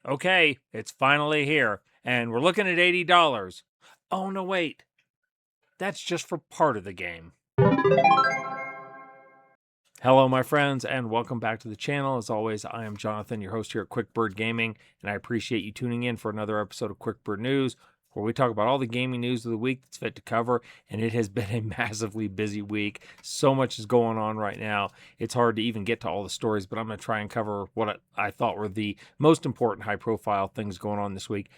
Okay, it's finally here, and we're looking at $80. Oh, no, wait. That's just for part of the game. Hello, my friends, and welcome back to the channel. As always, I am Jonathan, your host here at QuickBird Gaming, and I appreciate you tuning in for another episode of QuickBird News, where we talk about all the gaming news of the week that's fit to cover, and it has been a massively busy week. So much is going on right now. It's hard to even get to all the stories, but I'm going to try and cover what I thought were the most important high-profile things going on this week.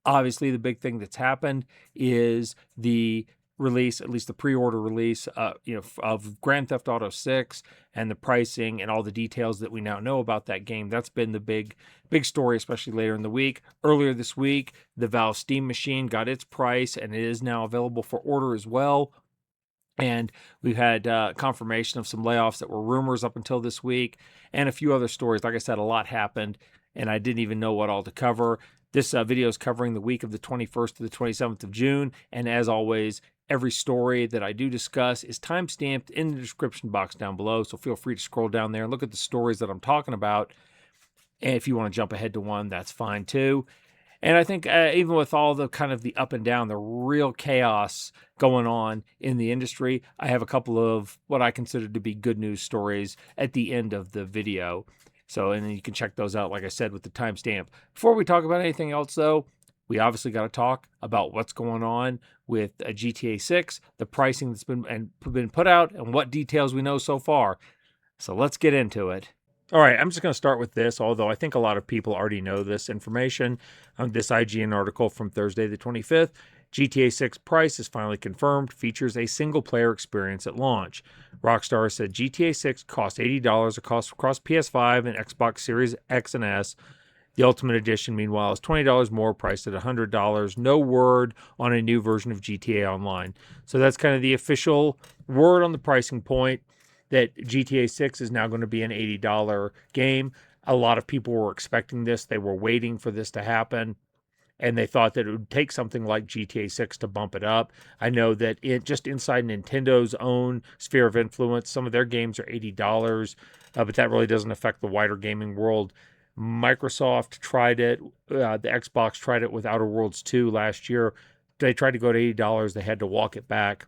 Obviously, the big thing that's happened is the release, at least the pre-order release, of Grand Theft Auto 6 and the pricing and all the details that we now know about that game. That's been the big story, especially later in the week. Earlier this week, the Valve Steam machine got its price and it is now available for order as well. And we've had confirmation of some layoffs that were rumors up until this week and a few other stories. Like I said, a lot happened and I didn't even know what all to cover. This video is covering the week of the 21st to the 27th of June. And as always, every story that I do discuss is time-stamped in the description box down below. So feel free to scroll down there and look at the stories that I'm talking about. And if you want to jump ahead to one, that's fine too. And I think even with all the kind of the up and down, the real chaos going on in the industry, I have a couple of what I consider to be good news stories at the end of the video. So, and then you can check those out, like I said, with the timestamp. Before we talk about anything else, though, we obviously got to talk about what's going on with GTA 6, the pricing that's been put out, and what details we know so far. So let's get into it. All right, I'm just going to start with this, although I think a lot of people already know this information. This IGN article from Thursday the 25th, GTA 6 price is finally confirmed, features a single-player experience at launch. Rockstar said GTA 6 costs $80 across PS5 and Xbox Series X and S. The Ultimate Edition, meanwhile, is $20 more, priced at $100. No word on a new version of GTA Online. So that's kind of the official word on the pricing point, that GTA 6 is now going to be an $80 game. A lot of people were expecting this. They were waiting for this to happen, and they thought that it would take something like GTA 6 to bump it up. I know that it just inside Nintendo's own sphere of influence, some of their games are $80, but that really doesn't affect the wider gaming world. Microsoft tried it. The Xbox tried it with Outer Worlds 2 last year. They tried to go to $80. They had to walk it back.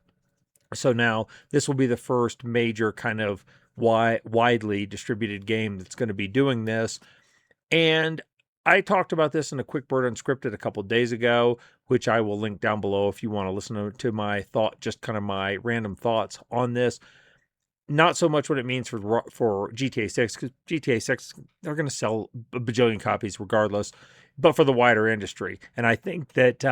So now this will be the first major kind of widely distributed game that's going to be doing this. And I talked about this in a QuickBird Unscripted a couple days ago, which I will link down below if you want to listen to my thought, just kind of my random thoughts on this. Not so much what it means for GTA 6, because GTA 6, they're going to sell a bajillion copies regardless, but for the wider industry. And I think that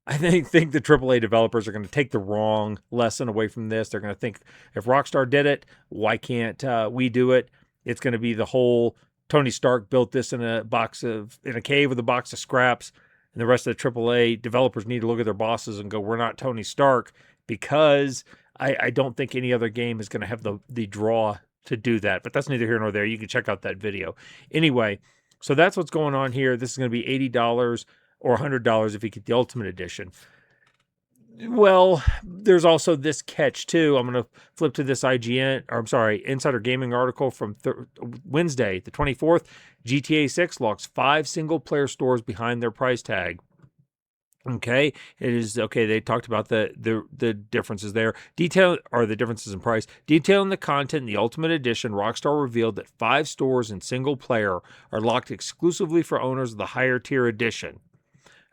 I think the AAA developers are going to take the wrong lesson away from this. They're going to think, if Rockstar did it, why can't we do it? It's going to be the whole Tony Stark built this in a cave with a box of scraps, and the rest of the AAA developers need to look at their bosses and go, we're not Tony Stark, because I don't think any other game is going to have the draw to do that. But that's neither here nor there. You can check out that video. Anyway, so that's what's going on here. This is going to be $80 or $100 if you get the Ultimate Edition. Well, there's also this catch too. I'm going to flip to this Insider Gaming article from Wednesday, the 24th. GTA 6 locks 5 single-player stores behind their price tag. Okay, it is okay. They talked about the differences there. The differences in price. Detailing the content in the Ultimate Edition, Rockstar revealed that 5 stores in single player are locked exclusively for owners of the higher tier edition.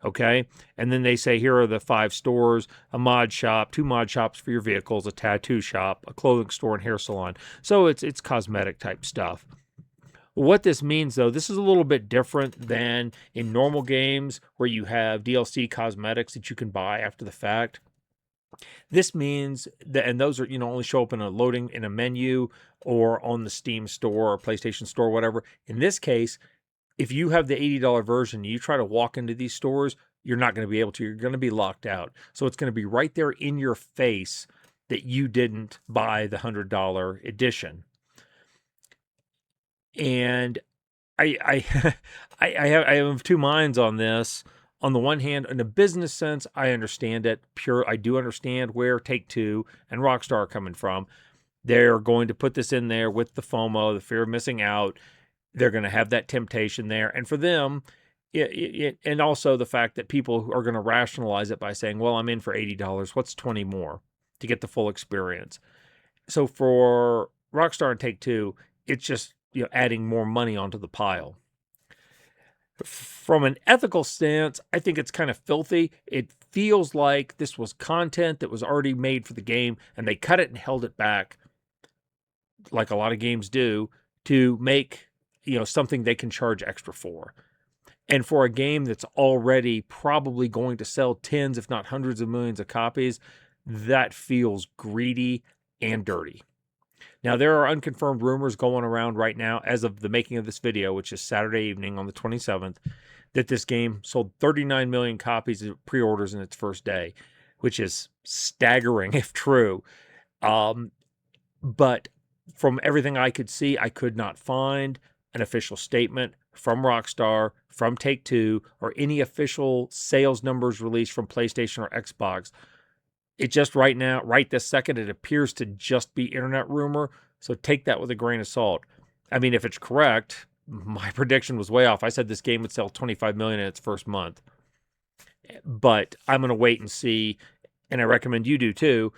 Okay, and then they say here are the 5 stores: a mod shop, 2 mod shops for your vehicles, a tattoo shop, a clothing store, and hair salon. So it's cosmetic type stuff. What this means, though, this is a little bit different than in normal games where you have DLC cosmetics that you can buy after the fact. This means that, and those are, only show up in a menu or on the Steam store or PlayStation store, whatever. In this case, if you have the $80 version, you try to walk into these stores, you're not going to be able to. You're going to be locked out. So it's going to be right there in your face that you didn't buy the $100 edition. And I I have two minds on this. On the one hand, in a business sense, I understand it. I do understand where Take-Two and Rockstar are coming from. They're going to put this in there with the FOMO, the fear of missing out. They're going to have that temptation there. And for them, and also the fact that people are going to rationalize it by saying, well, I'm in for $80. What's 20 more to get the full experience? So for Rockstar and Take-Two, it's just adding more money onto the pile. From an ethical stance, I think it's kind of filthy. It feels like this was content that was already made for the game, and they cut it and held it back, like a lot of games do, to make something they can charge extra for. And for a game that's already probably going to sell tens, if not hundreds of millions of copies, that feels greedy and dirty. Now, there are unconfirmed rumors going around right now, as of the making of this video, which is Saturday evening on the 27th, that this game sold 39 million copies of pre-orders in its first day, which is staggering if true. But from everything I could see, I could not find an official statement from Rockstar, from Take-Two, or any official sales numbers released from PlayStation or Xbox. It just right now, right this second, it appears to just be internet rumor. So take that with a grain of salt. I mean, if it's correct, my prediction was way off. I said this game would sell 25 million in its first month. But I'm going to wait and see, and I recommend you do too,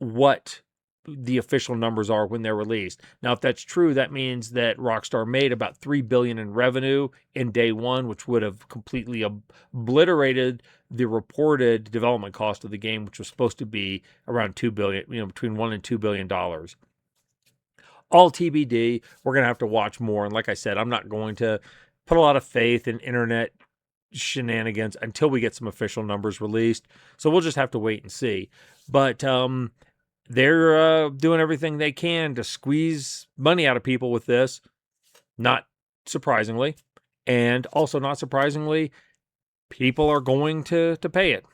what the official numbers are when they're released. Now, if that's true, that means that Rockstar made about $3 billion in revenue in day one, which would have completely obliterated the reported development cost of the game, which was supposed to be around $2 billion, between $1 and $2 billion. All TBD. We're going to have to watch more. And like I said, I'm not going to put a lot of faith in internet shenanigans until we get some official numbers released. So we'll just have to wait and see. But they're doing everything they can to squeeze money out of people with this, not surprisingly. And also not surprisingly, people are going to pay it.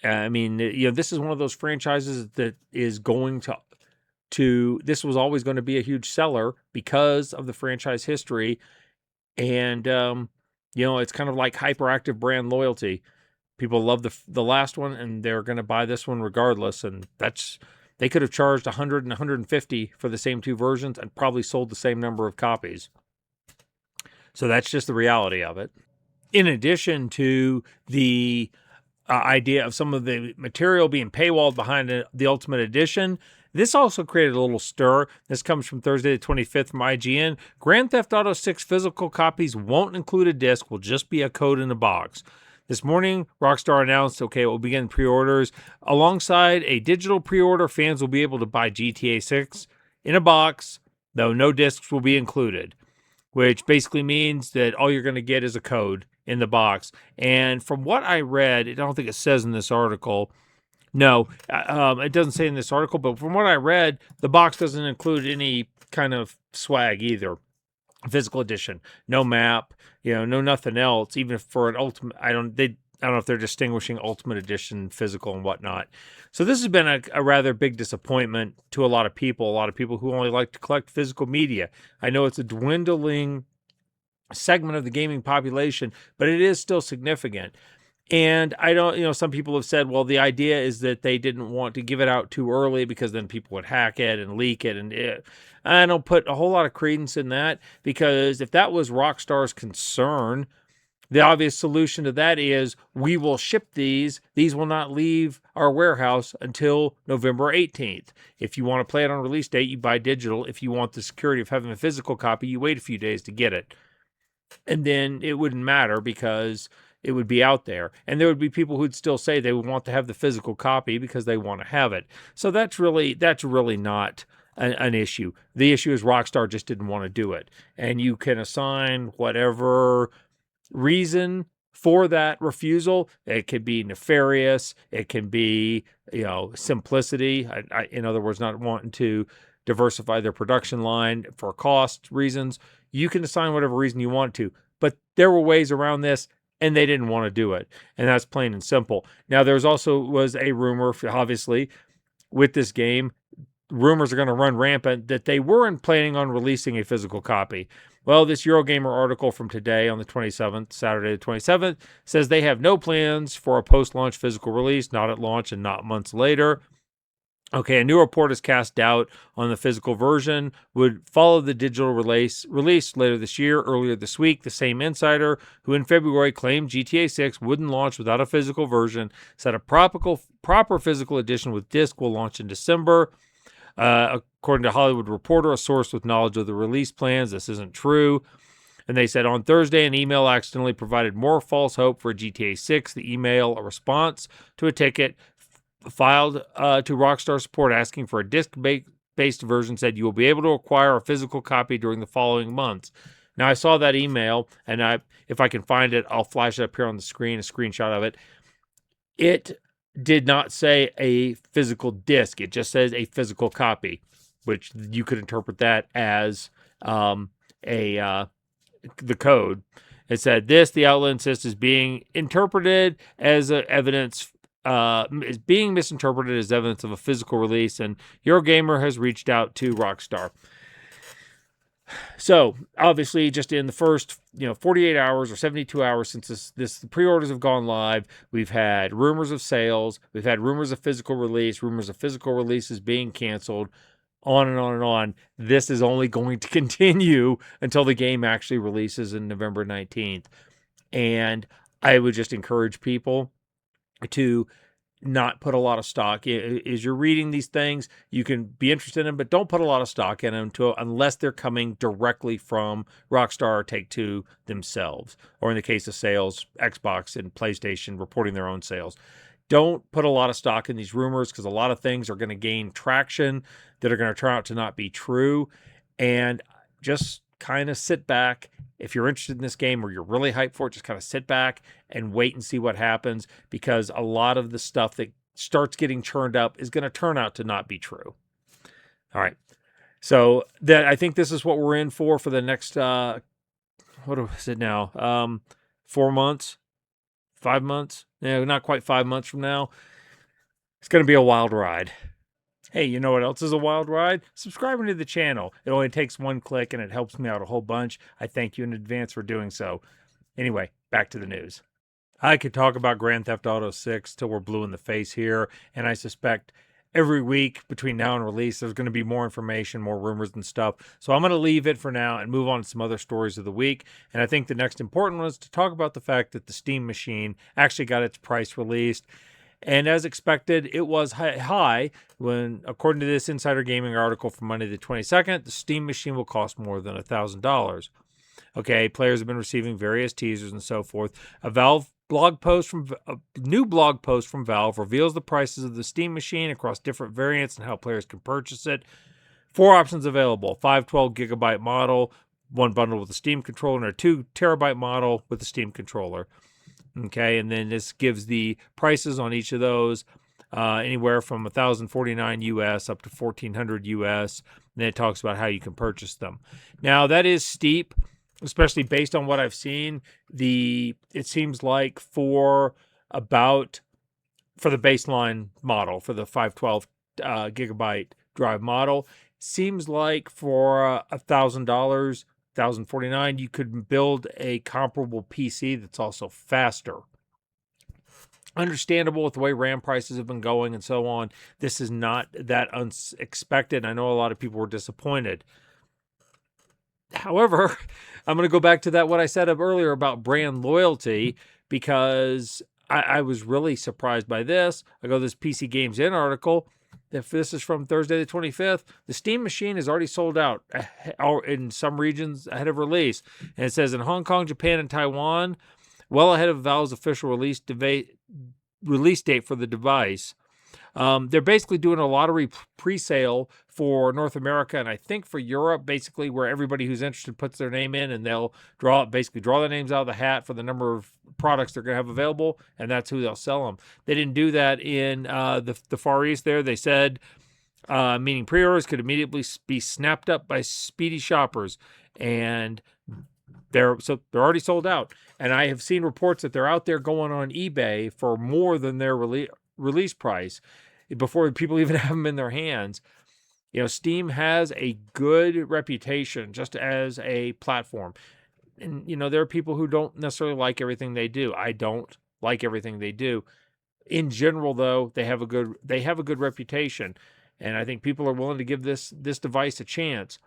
I mean, this is one of those franchises that is going to this was always going to be a huge seller because of the franchise history. And, it's kind of like hyperactive brand loyalty. People love the last one, and they're going to buy this one regardless. And they could have charged 100 and 150 for the same two versions and probably sold the same number of copies. So that's just the reality of it. In addition to the idea of some of the material being paywalled behind the Ultimate Edition, this also created a little stir. This comes from Thursday the 25th from IGN. Grand Theft Auto 6 physical copies won't include a disc, will just be a code in a box. This morning, Rockstar announced, we'll begin pre-orders. Alongside a digital pre-order, fans will be able to buy GTA 6 in a box, though no discs will be included, which basically means that all you're going to get is a code in the box. And from what I read, I don't think it says in this article. No, it doesn't say in this article, but from what I read, the box doesn't include any kind of swag either. Physical edition, no map, no nothing else. Even for an ultimate, I don't know if they're distinguishing Ultimate Edition, physical, and whatnot. So this has been a rather big disappointment to a lot of people who only like to collect physical media. I know it's a dwindling segment of the gaming population, but it is still significant. And I don't, some people have said, well, the idea is that they didn't want to give it out too early because then people would hack it and leak it. And I don't put a whole lot of credence in that, because if that was Rockstar's concern, the obvious solution to that is we will ship these. These will not leave our warehouse until November 18th. If you want to play it on release date, you buy digital. If you want the security of having a physical copy, you wait a few days to get it. And then it wouldn't matter because it would be out there. And there would be people who'd still say they would want to have the physical copy because they want to have it. So that's really not an issue. The issue is Rockstar just didn't want to do it. And you can assign whatever reason for that refusal. It could be nefarious. It can be, simplicity. In other words, not wanting to diversify their production line for cost reasons. You can assign whatever reason you want to. But there were ways around this, and they didn't want to do it. And that's plain and simple. Now, there's also was a rumor, obviously, with this game, rumors are going to run rampant that they weren't planning on releasing a physical copy. Well, this Eurogamer article from today on the 27th, Saturday the 27th, says they have no plans for a post-launch physical release, not at launch and not months later. Okay, a new report has cast doubt on the physical version would follow the digital release later this year. Earlier this week, the same insider who in February claimed GTA 6 wouldn't launch without a physical version said a proper physical edition with disc will launch in December. According to Hollywood Reporter, a source with knowledge of the release plans, this isn't true. And they said on Thursday, an email accidentally provided more false hope for GTA 6. The email, a response to a ticket filed to Rockstar support asking for a disc-based version, said you will be able to acquire a physical copy during the following months. Now, I saw that email, and if I can find it, I'll flash it up here on the screen, a screenshot of it. It did not say a physical disc. It just says a physical copy, which you could interpret that as the code. It said this, the outlet insists, is being interpreted as evidence is being misinterpreted as evidence of a physical release, and Eurogamer has reached out to Rockstar. So, obviously, just in the first 48 hours or 72 hours since the pre-orders have gone live, we've had rumors of sales, we've had rumors of physical release, rumors of physical releases being canceled, on and on and on. This is only going to continue until the game actually releases in November 19th. And I would just encourage people to not put a lot of stock. As you're reading these things, you can be interested in them, but don't put a lot of stock in them unless they're coming directly from Rockstar or Take-Two themselves, or in the case of sales, Xbox and PlayStation reporting their own sales. Don't put a lot of stock in these rumors because a lot of things are going to gain traction that are going to turn out to not be true. And just kind of sit back. If you're interested in this game or you're really hyped for it, just kind of sit back and wait and see what happens, because a lot of the stuff that starts getting churned up is going to turn out to not be true. All right. So I think this is what we're in for the next, what is it now? 4 months, 5 months? No, not quite 5 months from now. It's going to be a wild ride. Hey, you know what else is a wild ride? Subscribing to the channel. It only takes one click and it helps me out a whole bunch. I thank you in advance for doing so. Anyway, back to the news. I could talk about Grand Theft Auto 6 till we're blue in the face here, and I suspect every week between now and release, there's going to be more information, more rumors and stuff. So I'm going to leave it for now and move on to some other stories of the week. And I think the next important one is to talk about the fact that the Steam machine actually got its price released. And as expected, it was high when, according to this Insider Gaming article from Monday the 22nd, the Steam machine will cost more than $1,000. Okay, players have been receiving various teasers and so forth. A new blog post from Valve reveals the prices of the Steam machine across different variants and how players can purchase it. 4 options available: 512 gigabyte model, one bundle with a Steam controller, and a 2 terabyte model with a Steam controller. Okay, and then this gives the prices on each of those, anywhere from $1,049 US up to $1,400 US. And then it talks about how you can purchase them. Now, that is steep, especially based on what I've seen. It seems like for the baseline model, for the 512 gigabyte drive model, seems like for $1,000, $1,049, you could build a comparable PC that's also faster. Understandable with the way RAM prices have been going and so on. This is not that unexpected. I know a lot of people were disappointed. However, I'm going to go back to what I said earlier about brand loyalty, because I was really surprised by this. I go to this PC Games In article. If this is from Thursday the 25th, the Steam machine is already sold out in some regions ahead of release. And it says in Hong Kong, Japan, and Taiwan, well ahead of Valve's official release date for the device. They're basically doing a lottery pre-sale for North America and I think for Europe, basically where everybody who's interested puts their name in, and they'll draw their names out of the hat for the number of products they're going to have available, and that's who they'll sell them. They didn't do that in the Far East there. They said, meaning pre-orders could immediately be snapped up by speedy shoppers, and they're already sold out. And I have seen reports that they're out there going on eBay for more than their release price before people even have them in their hands. Steam has a good reputation just as a platform. And, there are people who don't necessarily like everything they do. I don't like everything they do. In general, though, they have a good reputation. and I think people are willing to give this device a chance.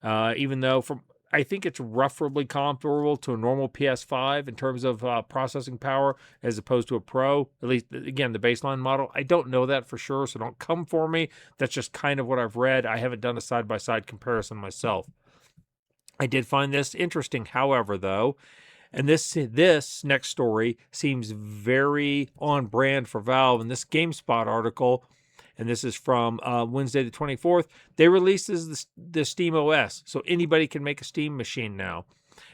Even though I think it's roughly comparable to a normal PS5 in terms of processing power as opposed to a Pro, at least, again, the baseline model. I don't know that for sure, so don't come for me. That's just kind of what I've read. I haven't done a side-by-side comparison myself. I did find this interesting, however, though, and this next story seems very on brand for Valve. In this GameSpot article, and this is from Wednesday the 24th, they releases the Steam OS, so anybody can make a Steam machine now.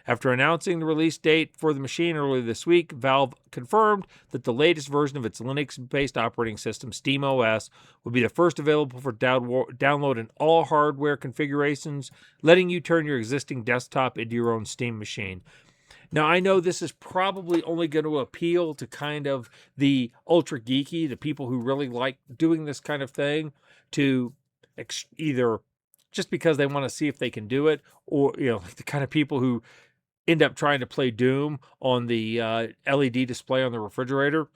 After announcing the release date for the machine earlier this week, Valve confirmed that the latest version of its Linux-based operating system, Steam OS, will be the first available for download in all hardware configurations, letting you turn your existing desktop into your own Steam machine. Now, I know this is probably only going to appeal to kind of the ultra geeky, the people who really like doing this kind of thing, to either just because they want to see if they can do it, or, the kind of people who end up trying to play Doom on the LED display on the refrigerator.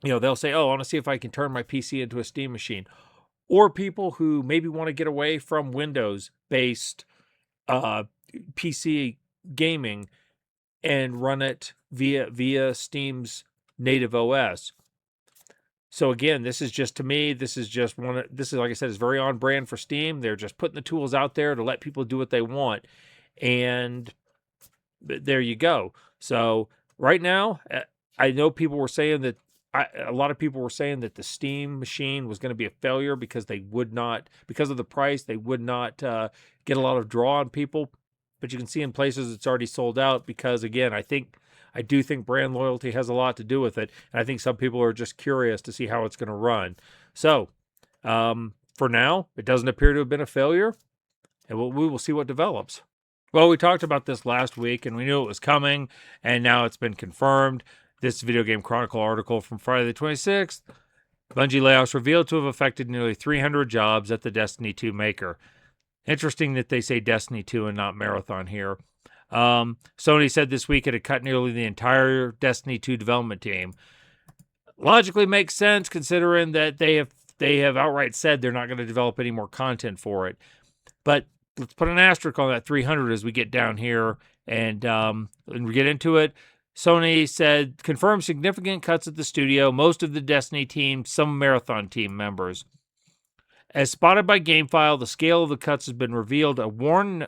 They'll say, oh, I want to see if I can turn my PC into a Steam machine. Or people who maybe want to get away from Windows-based PC gaming and run it via Steam's native OS. So again, this is just, to me, this is like I said, is very on brand for Steam. They're just putting the tools out there to let people do what they want. And there you go. So right now, I know people were saying that a lot of people were saying that the Steam machine was going to be a failure because because of the price, they would not get a lot of draw on people. But you can see in places it's already sold out because, again, I do think brand loyalty has a lot to do with it. And I think some people are just curious to see how it's going to run. So for now, it doesn't appear to have been a failure. And we will see what develops. Well, we talked about this last week, and we knew it was coming, and now it's been confirmed. This Video Game Chronicle article from Friday the 26th, Bungie layoffs revealed to have affected nearly 300 jobs at the Destiny 2 maker. Interesting that they say Destiny 2 and not Marathon here. Sony said this week it had cut nearly the entire Destiny 2 development team. Logically makes sense considering that they have outright said they're not going to develop any more content for it. But let's put an asterisk on that 300 as we get down here and we get into it. Sony said, confirmed significant cuts at the studio, most of the Destiny team, some Marathon team members. As spotted by GameFile, the scale of the cuts has been revealed. A warn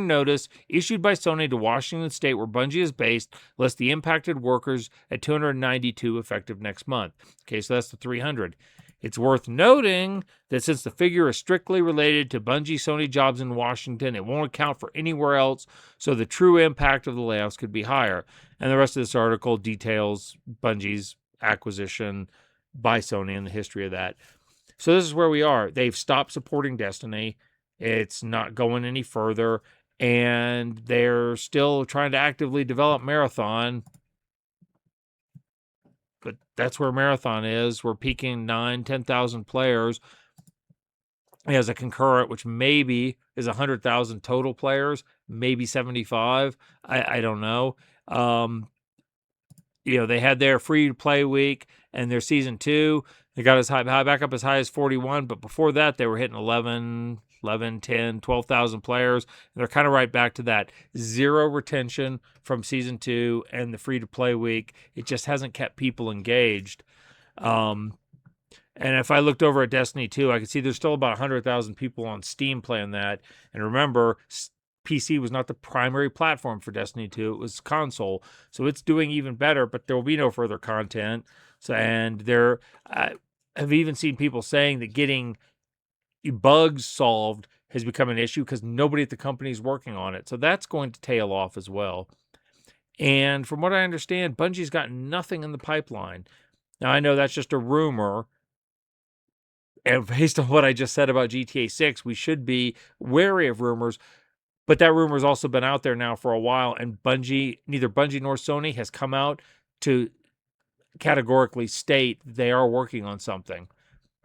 notice issued by Sony to Washington State, where Bungie is based, lists the impacted workers at 292 effective next month. Okay, so that's the 300. It's worth noting that since the figure is strictly related to Bungie Sony jobs in Washington, it won't account for anywhere else, so the true impact of the layoffs could be higher. And the rest of this article details Bungie's acquisition by Sony and the history of that. So this is where we are. They've stopped supporting Destiny. It's not going any further, and they're still trying to actively develop Marathon. But that's where Marathon is. We're peaking 10,000 players. It has a concurrent, which maybe is 100,000 total players, maybe 75. I don't know. They had their free-to-play week and their season 2. They got back up as high as 41, but before that, they were hitting 11, 10, 12,000 players. And they're kind of right back to that. Zero retention from season 2 and the free-to-play week. It just hasn't kept people engaged. And if I looked over at Destiny 2, I could see there's still about 100,000 people on Steam playing that. And remember, PC was not the primary platform for Destiny 2. It was console. So it's doing even better, but there will be no further content. I've even seen people saying that getting bugs solved has become an issue because nobody at the company is working on it. So that's going to tail off as well. And from what I understand, Bungie's got nothing in the pipeline. Now, I know that's just a rumor. And based on what I just said about GTA 6, we should be wary of rumors. But that rumor's also been out there now for a while. And neither Bungie nor Sony has come out to categorically state they are working on something.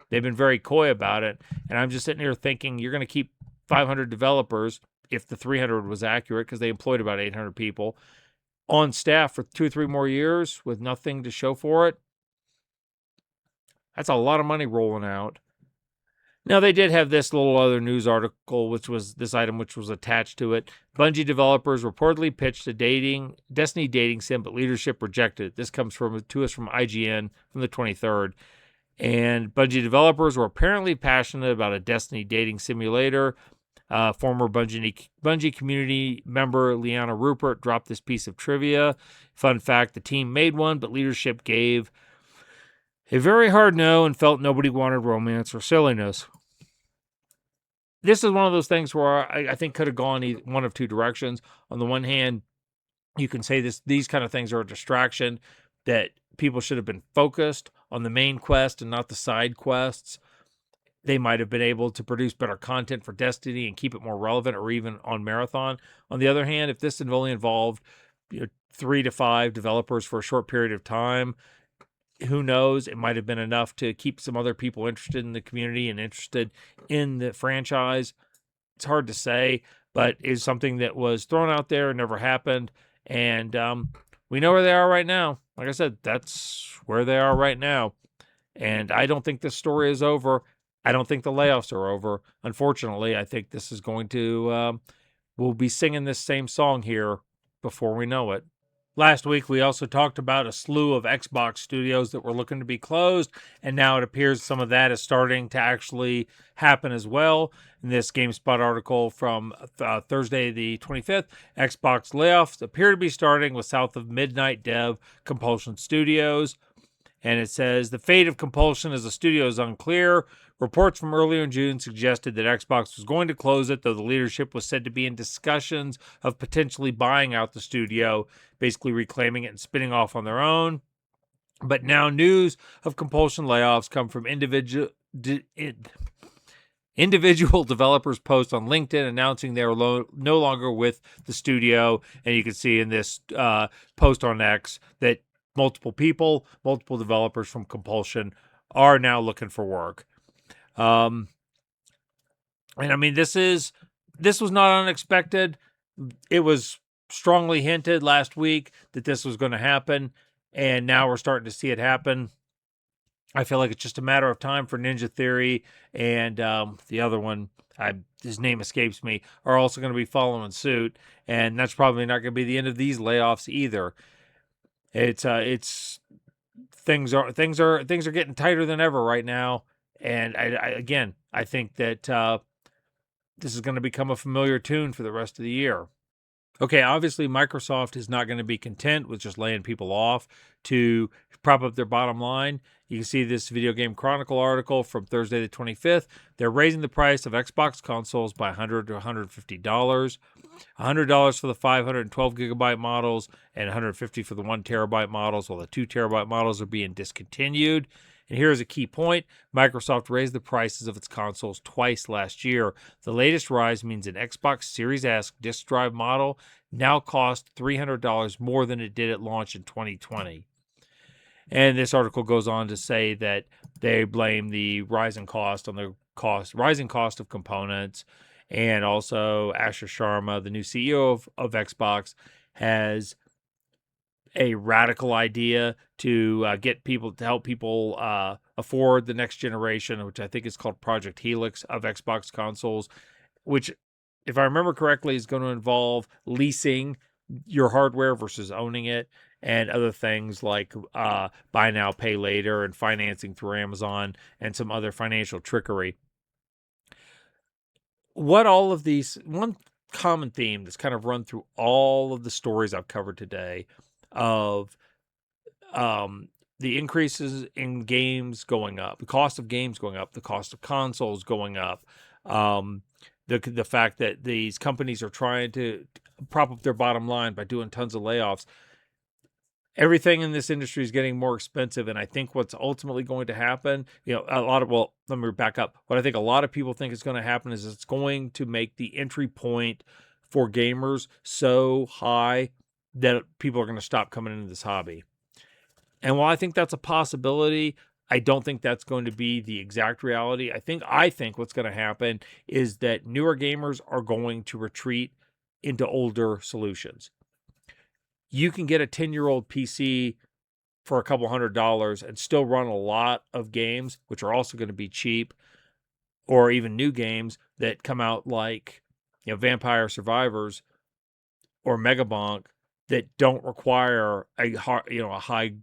They've been very coy about it, and I'm just sitting here thinking you're going to keep 500 developers, if the 300 was accurate, because they employed about 800 people, on staff for 2 or 3 more years with nothing to show for it. That's a lot of money rolling out. Now, they did have this little other news article, which was this item, which was attached to it. Bungie developers reportedly pitched a Destiny dating sim, but leadership rejected it. This comes to us from IGN from the 23rd. And Bungie developers were apparently passionate about a Destiny dating simulator. Former Bungie community member Liana Rupert dropped this piece of trivia. Fun fact, the team made one, but leadership gave a very hard no and felt nobody wanted romance or silliness. This is one of those things where I think could have gone one of two directions. On the one hand, you can say these kind of things are a distraction, that people should have been focused on the main quest and not the side quests. They might have been able to produce better content for Destiny and keep it more relevant, or even on Marathon. On the other hand, if this had only involved 3 to 5 developers for a short period of time, who knows? It might have been enough to keep some other people interested in the community and interested in the franchise. It's hard to say, but it's something that was thrown out there and never happened. And we know where they are right now. Like I said, that's where they are right now. And I don't think this story is over. I don't think the layoffs are over. Unfortunately, I think this is going to, we'll be singing this same song here before we know it. Last week, we also talked about a slew of Xbox studios that were looking to be closed, and now it appears some of that is starting to actually happen as well. In this GameSpot article from Thursday, the 25th, Xbox layoffs appear to be starting with south of midnight dev Compulsion Studios. And it says the fate of Compulsion as a studio is unclear. Reports from earlier in June suggested that Xbox was going to close it, though the leadership was said to be in discussions of potentially buying out the studio, basically reclaiming it and spinning off on their own. But now news of Compulsion layoffs come from individual developers post on LinkedIn announcing they are no longer with the studio. And you can see in this post on X that multiple developers from Compulsion are now looking for work. And I mean, this was not unexpected. It was strongly hinted last week that this was going to happen, and now we're starting to see it happen. I feel like it's just a matter of time for Ninja Theory and the other one, his name escapes me, are also going to be following suit, and that's probably not going to be the end of these layoffs either. It's things are getting tighter than ever right now, and I think that this is going to become a familiar tune for the rest of the year. Okay, obviously Microsoft is not going to be content with just laying people off to prop up their bottom line. You can see this Video Game Chronicle article from Thursday the 25th. They're raising the price of Xbox consoles by $100 to $150. $100 for the 512 gigabyte models and $150 for the 1 terabyte models, while the 2 terabyte models are being discontinued. And here's a key point. Microsoft raised the prices of its consoles twice last year. The latest rise means an Xbox Series S disk drive model now costs $300 more than it did at launch in 2020. And this article goes on to say that they blame the rising cost on the rising cost of components. And also Asher Sharma, the new CEO of Xbox, has a radical idea to help people afford the next generation, which I think is called Project Helix of Xbox consoles, which, if I remember correctly, is going to involve leasing your hardware versus owning it, and other things like buy now, pay later, and financing through Amazon, and some other financial trickery. What all of these, one common theme that's kind of run through all of the stories I've covered today of the increases in games going up, the cost of games going up, the cost of consoles going up, the fact that these companies are trying to prop up their bottom line by doing tons of layoffs. Everything in this industry is getting more expensive, and I think what's ultimately going to happen, let me back up. What I think a lot of people think is going to happen is it's going to make the entry point for gamers so high that people are going to stop coming into this hobby. And while I think that's a possibility, I don't think that's going to be the exact reality. I think what's going to happen is that newer gamers are going to retreat into older solutions. You can get a 10-year-old PC for a couple $100 and still run a lot of games, which are also going to be cheap. or even new games that come out like, Vampire Survivors or Megabonk that don't require a high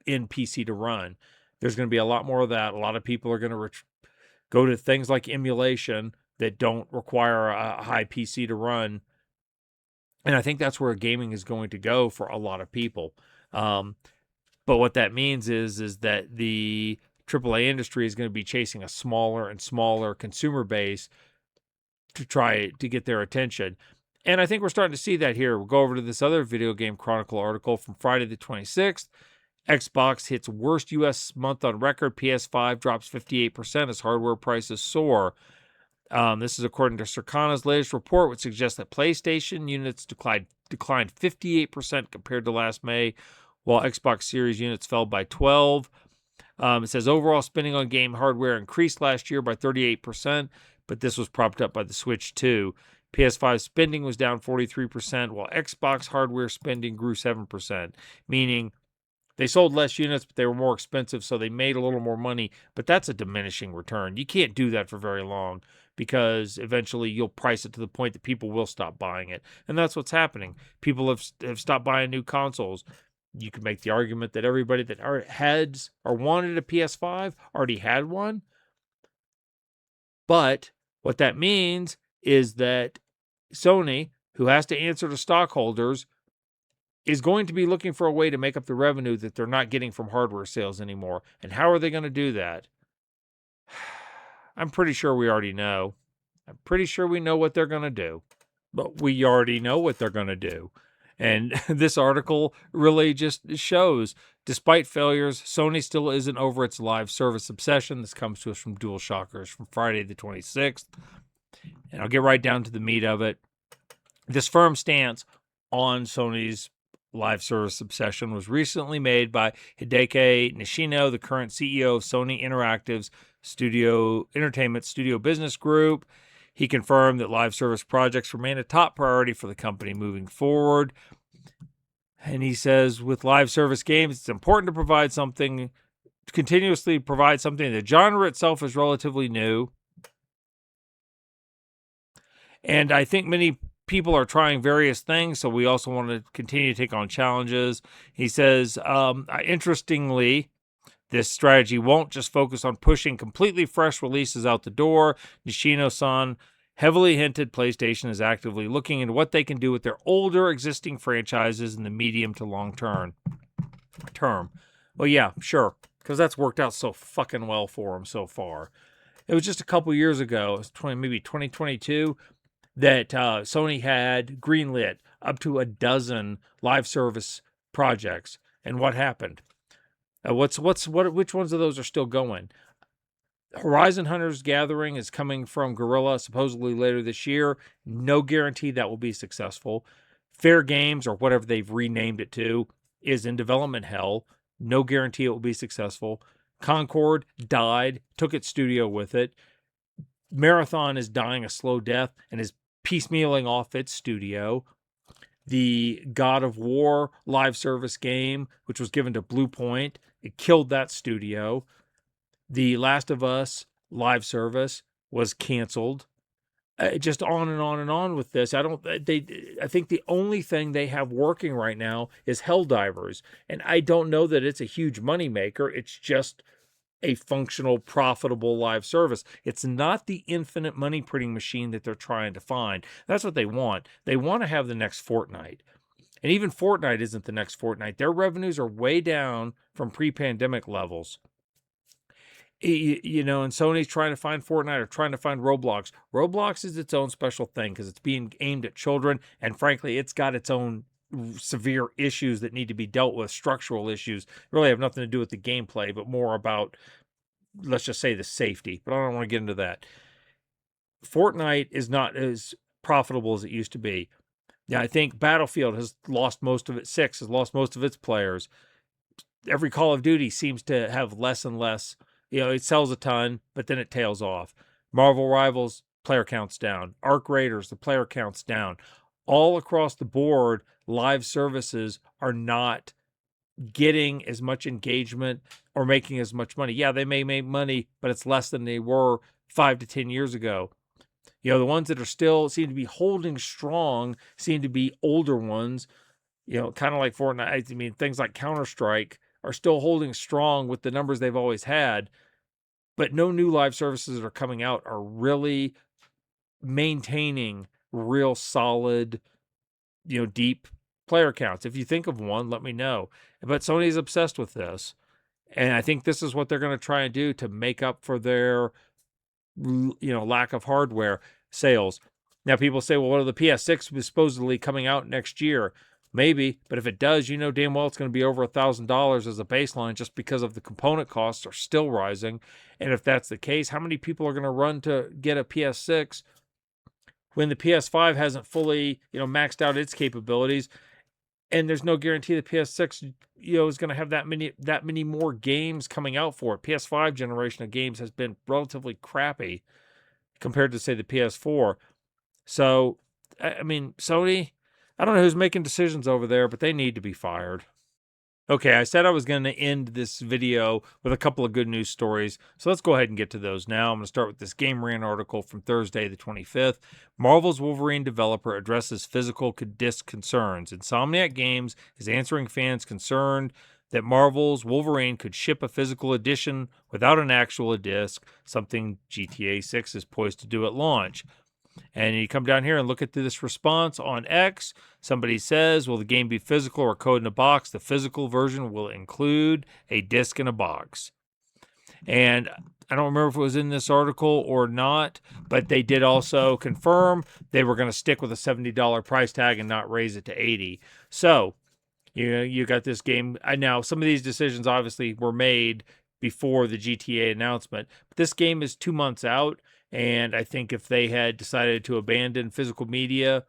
end PC to run. There's going to be a lot more of that. A lot of people are going to go to things like emulation that don't require a high PC to run. And I think that's where gaming is going to go for a lot of people. But what that means is that the AAA industry is going to be chasing a smaller and smaller consumer base to try to get their attention. And I think we're starting to see that here. We'll go over to this other Video Game Chronicle article from Friday the 26th. Xbox hits worst U.S. month on record. PS5 drops 58% as hardware prices soar. This is according to Circana's latest report, which suggests that PlayStation units declined 58% compared to last May, while Xbox Series units fell by 12%. It says overall spending on game hardware increased last year by 38%, but this was propped up by the Switch 2. PS5 spending was down 43%, while Xbox hardware spending grew 7%, meaning they sold less units, but they were more expensive, so they made a little more money, but that's a diminishing return. You can't do that for very long because eventually you'll price it to the point that people will stop buying it. And that's what's happening. People have stopped buying new consoles. You can make the argument that everybody that had or wanted a PS5 already had one. But what that means is that Sony, who has to answer to stockholders, is going to be looking for a way to make up the revenue that they're not getting from hardware sales anymore. And how are they going to do that? I'm pretty sure we already know. I'm pretty sure we know what they're going to do. But we already know what they're going to do. And this article really just shows, despite failures, Sony still isn't over its live service obsession. This comes to us from DualShockers from Friday the 26th. And I'll get right down to the meat of it. This firm stance on Sony's live service obsession was recently made by Hideki Nishino, the current CEO of Sony Interactive's Entertainment Studio Business Group. He confirmed that live service projects remain a top priority for the company moving forward. And he says, with live service games, it's important to continuously provide something. The genre itself is relatively new. And I think many people are trying various things, so we also want to continue to take on challenges. He says, interestingly, this strategy won't just focus on pushing completely fresh releases out the door. Nishino-san heavily hinted PlayStation is actively looking into what they can do with their older existing franchises in the medium to long term. Well, yeah, sure, because that's worked out so fucking well for them so far. It was just a couple years ago, it was maybe 2022, that Sony had greenlit up to a dozen live service projects. And what happened? Which ones of those are still going? Horizon Hunters Gathering is coming from Guerrilla supposedly later this year. No guarantee that will be successful. Fair Games, or whatever they've renamed it to, is in development hell. No guarantee it will be successful. Concord died, took its studio with it. Marathon is dying a slow death and is piecemealing off its studio. The God of War live service game, which was given to Blue Point, it killed that studio. The Last of Us live service was canceled. Just on and on and on with this. I think the only thing they have working right now is Helldivers, and I don't know that it's a huge moneymaker. It's just a functional, profitable live service. It's not the infinite money printing machine that they're trying to find. That's what they want. They want to have the next Fortnite. And even Fortnite isn't the next Fortnite. Their revenues are way down from pre-pandemic levels. And Sony's trying to find Fortnite or trying to find Roblox. Roblox is its own special thing because it's being aimed at children. And frankly, it's got its own severe issues that need to be dealt with, structural issues. Really have nothing to do with the gameplay, but more about, let's just say, the safety. But I don't want to get into that. Fortnite is not as profitable as it used to be. Yeah, I think Battlefield has lost most of its players. Every Call of Duty seems to have less and less. It sells a ton, but then it tails off. Marvel Rivals, player count's down. Arc Raiders, the player count's down. All across the board, live services are not getting as much engagement or making as much money. Yeah, they may make money, but it's less than they were 5 to 10 years ago. You know, the ones that are still seem to be holding strong seem to be older ones, you know, kind of like Fortnite. I mean, things like Counter-Strike are still holding strong with the numbers they've always had, but no new live services that are coming out are really maintaining real solid, you know, deep player counts. If you think of one, let me know. But Sony's obsessed with this. And I think this is what they're going to try and do to make up for their, you know, lack of hardware sales. Now, people say, well, what are the PS6 supposedly coming out next year? Maybe, but if it does, you know damn well it's going to be over $1,000 as a baseline just because of the component costs are still rising. And if that's the case, how many people are going to run to get a PS6 when the PS5 hasn't fully, you know, maxed out its capabilities? And there's no guarantee the PS6, you know, is going to have that many more games coming out for it. PS5 generation of games has been relatively crappy compared to, say, the PS4. So, I mean, Sony, I don't know who's making decisions over there, but they need to be fired. Okay, I said I was going to end this video with a couple of good news stories, so let's go ahead and get to those now. I'm going to start with this Game Rant article from Thursday, the 25th. Marvel's Wolverine developer addresses physical disc concerns. Insomniac Games is answering fans concerned that Marvel's Wolverine could ship a physical edition without an actual disc, something GTA 6 is poised to do at launch. And you come down here and look at this response on X. Somebody says, will the game be physical or code in a box? The physical version will include a disc in a box. And I don't remember if it was in this article or not, but they did also confirm they were going to stick with a $70 price tag and not raise it to $80. So, you got this game. Now, some of these decisions obviously were made before the GTA announcement, but this game is 2 months out. And I think if they had decided to abandon physical media,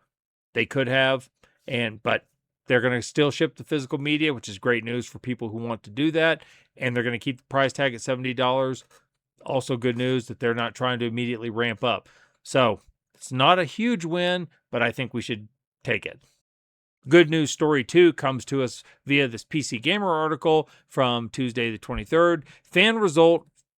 they could have. But they're going to still ship the physical media, which is great news for people who want to do that. And they're going to keep the price tag at $70. Also good news that they're not trying to immediately ramp up. So it's not a huge win, but I think we should take it. Good news story 2 comes to us via this PC Gamer article from Tuesday the 23rd.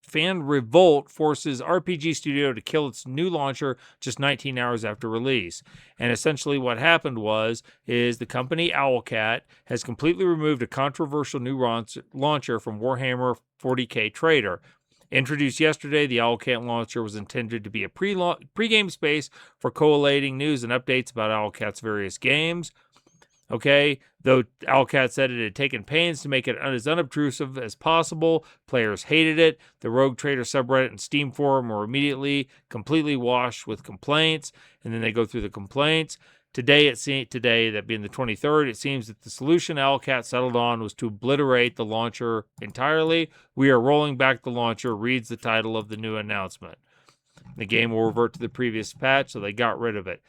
Fan revolt forces RPG studio to kill its new launcher just 19 hours after release. And essentially what happened is the company Owlcat has completely removed a controversial new launcher from Warhammer 40k Trader. Introduced yesterday, the Owlcat launcher was intended to be a pre-game space for collating news and updates about Owlcat's various games. Okay, though Owlcat said it had taken pains to make it as unobtrusive as possible, players hated it. The Rogue Trader subreddit and Steam forum were immediately completely washed with complaints, and then they go through the complaints. Today, that being the 23rd, it seems that the solution Owlcat settled on was to obliterate the launcher entirely. We are rolling back the launcher, reads the title of the new announcement. The game will revert to the previous patch, so they got rid of it.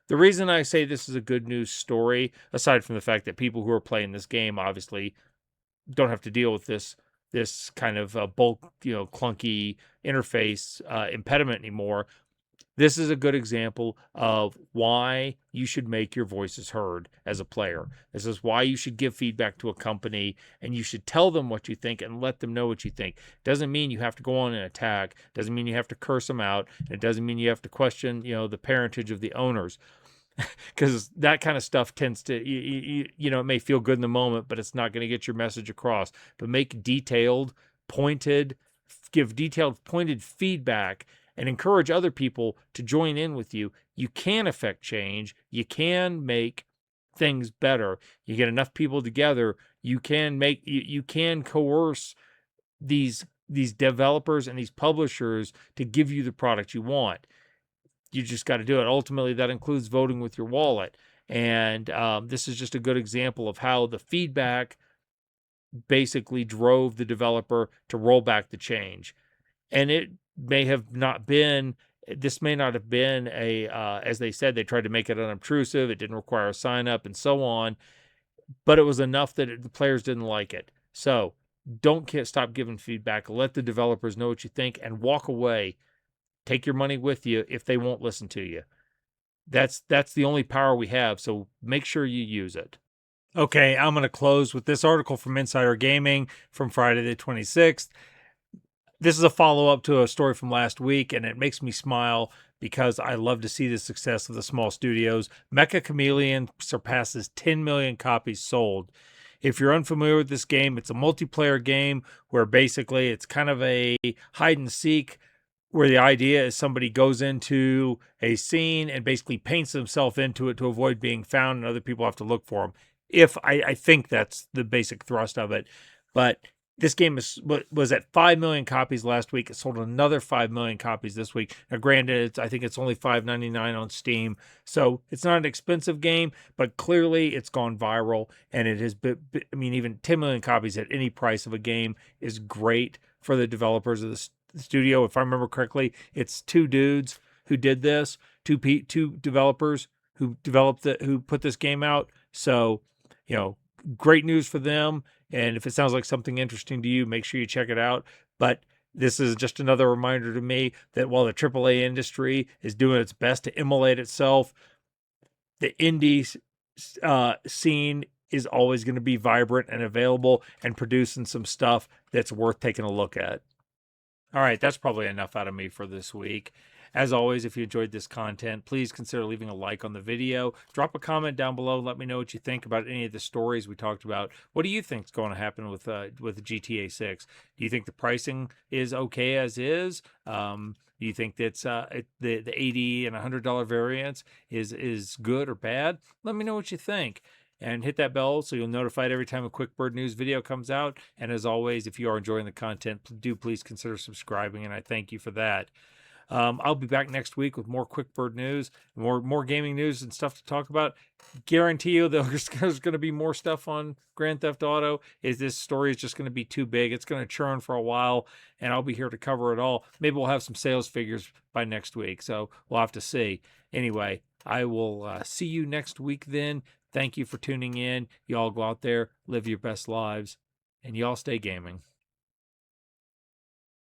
The reason I say this is a good news story, aside from the fact that people who are playing this game obviously don't have to deal with this kind of bulk, clunky interface impediment anymore. This is a good example of why you should make your voices heard as a player. This is why you should give feedback to a company, and you should tell them what you think and let them know what you think. Doesn't mean you have to go on and attack. Doesn't mean you have to curse them out. It doesn't mean you have to question, the parentage of the owners. Because that kind of stuff tends to, it may feel good in the moment, but it's not going to get your message across. But give detailed, pointed feedback and encourage other people to join in with you. You can affect change. You can make things better. You get enough people together, you can coerce these developers and these publishers to give you the product you want. You just got to do it. Ultimately, that includes voting with your wallet. And this is just a good example of how the feedback basically drove the developer to roll back the change. And it may not have been as they said, they tried to make it unobtrusive. It didn't require a sign up and so on. But it was enough that the players didn't like it. So don't stop giving feedback. Let the developers know what you think and walk away. Take your money with you if they won't listen to you. That's the only power we have, so make sure you use it. Okay, I'm going to close with this article from Insider Gaming from Friday the 26th. this is a follow-up to a story from last week, and it makes me smile because I love to see the success of the small studios. Meccha Chameleon surpasses 10 million copies sold. If you're unfamiliar with this game, it's a multiplayer game where basically it's kind of a hide and seek, where the idea is somebody goes into a scene and basically paints himself into it to avoid being found, and other people have to look for him. I think that's the basic thrust of it. But this game was at 5 million copies last week. It sold another 5 million copies this week. Now, granted, I think it's only $5.99 on Steam, so it's not an expensive game, but clearly it's gone viral, and it has been, I mean, even 10 million copies at any price of a game is great for the developers of the studio. If I remember correctly, it's two dudes who did this, two developers who who put this game out. So, great news for them. And if it sounds like something interesting to you, make sure you check it out. But this is just another reminder to me that while the AAA industry is doing its best to immolate itself, the indie scene is always going to be vibrant and available and producing some stuff that's worth taking a look at. All right, that's probably enough out of me for this week. As always, if you enjoyed this content, please consider leaving a like on the video. Drop a comment down below. Let me know what you think about any of the stories we talked about. What do you think is going to happen with GTA 6? Do you think the pricing is okay as is? Do you think that's the $80 and $100 variants is good or bad? Let me know what you think. And hit that bell so you'll be notified every time a Quick Bird News video comes out. And as always, if you are enjoying the content, do please consider subscribing, and I thank you for that. I'll be back next week with more Quick Bird News, more gaming news and stuff to talk about. Guarantee you there's going to be more stuff on Grand Theft Auto. This story is just going to be too big. It's going to churn for a while, and I'll be here to cover it all. Maybe we'll have some sales figures by next week, so we'll have to see. Anyway, I will see you next week then. Thank you for tuning in. Y'all go out there, live your best lives, and y'all stay gaming.